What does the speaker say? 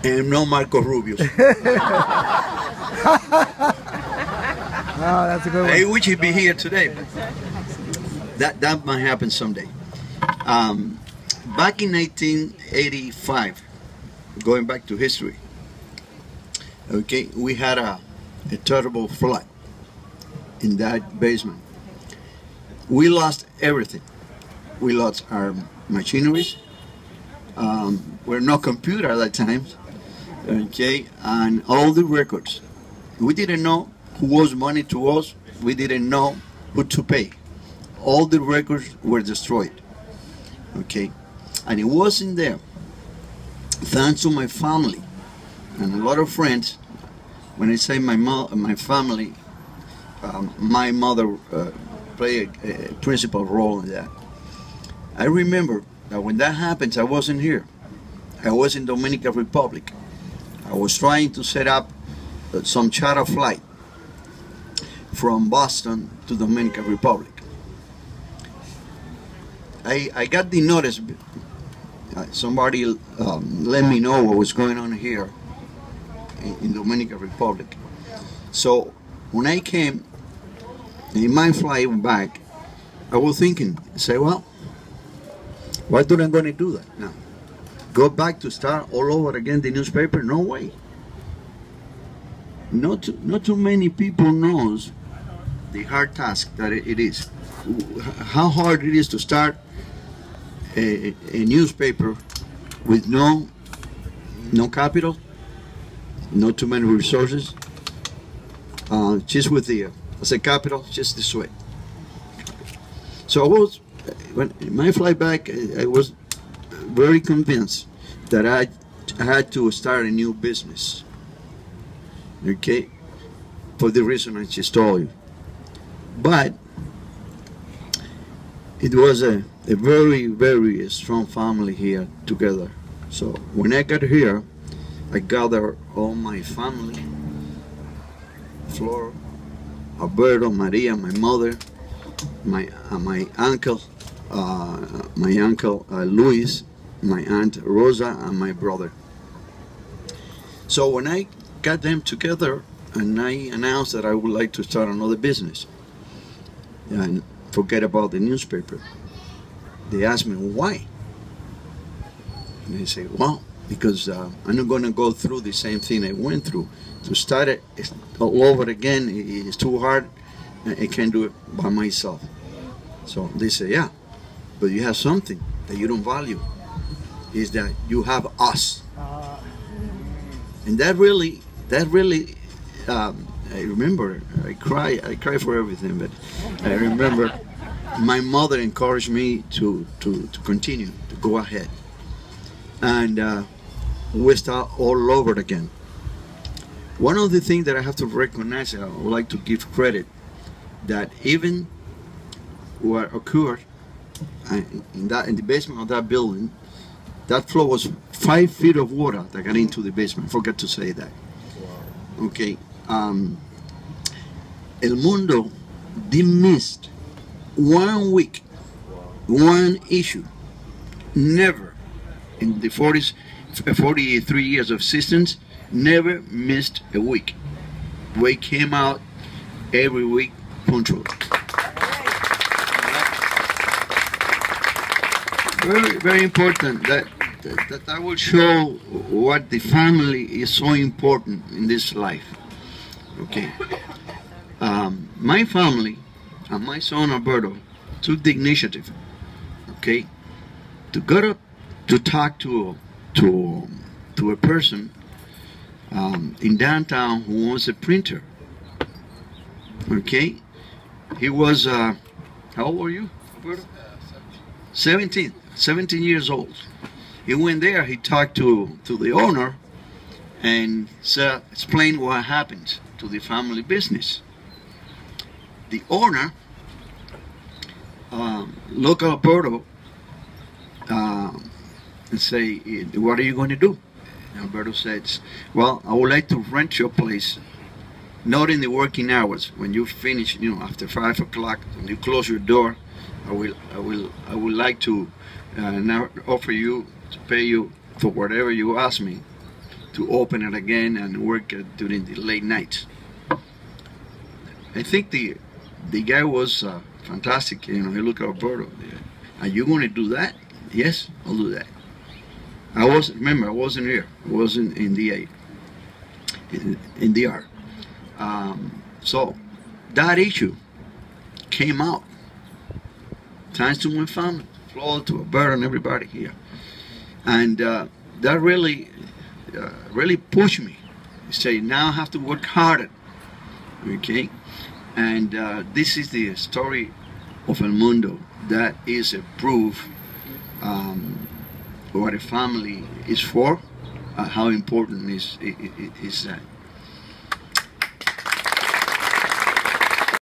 and no Marco Rubios. Oh, that's a good one. I wish he'd be here today, but that might happen someday. Back in 1985, going back to history, okay, we had a terrible flood in that basement. We lost everything. We lost our machineries. We're no computer at that time, okay, and all the records. We didn't know who owes money to us. We didn't know who to pay. All the records were destroyed, okay, and it wasn't there. Thanks to my family and a lot of friends. When I say my family, my mother played a principal role in that. I remember that when that happened, I wasn't here. I was in Dominican Republic. I was trying to set up some charter flight from Boston to Dominican Republic. I got the notice. Somebody let me know what was going on here in Dominican Republic. So when I came, in my flight back, I was thinking, say, well, why do I going to do that now? Go back to start all over again the newspaper? No way. Not too many people knows the hard task that it is. How hard it is to start a newspaper with no capital, not too many resources, just with the as a capital, just the sweat. So I was, when my flight back, I was very convinced that I had to start a new business, okay, for the reason I just told you. But it was a very, very strong family here together. So when I got here, I gathered all my family, Flora, Alberto, Maria, my mother, my uncle, Luis, my aunt Rosa, and my brother. So when I got them together and I announced that I would like to start another business and forget about the newspaper, they asked me why. And I say, well, because I'm not going to go through the same thing I went through. To start it all over again, it's too hard. I can't do it by myself. So they say, yeah, but you have something that you don't value, is that you have us. And that really, I remember, I cry for everything, but I remember my mother encouraged me to continue, to go ahead. And we start all over again. One of the things that I have to recognize, I would like to give credit, that even what occurred in the basement of that building, that floor was 5 feet of water that got into the basement. I forgot to say that. Okay. El Mundo didn't miss 1 week, one issue. Never in the 43 years of existence, never missed a week. We came out every week punctual. Very, very important. That will show what the family is so important in this life. Okay. My family and my son Alberto took the initiative, okay, to go up to talk to a person in downtown who was a printer. Okay, he was how old were you, Alberto? 17 years old. He went there, he talked to the owner and explained what happened to the family business. The owner looked at Alberto and say, what are you going to do? And Alberto says, well, I would like to rent your place, not in the working hours. When you finish, after 5 o'clock, when you close your door, I would like to now offer you to pay you for whatever you ask me to open it again and work during the late nights. I think the guy was fantastic. You know, he looked at Alberto. Are you going to do that? Yes, I'll do that. I wasn't here. I wasn't in the art. So that issue came out. Thanks to my family, Flo, to Alberto, and everybody here, and that really pushed me. Say now I have to work harder. Okay, and this is the story of El Mundo. That is a proof what a family is for, how important is that.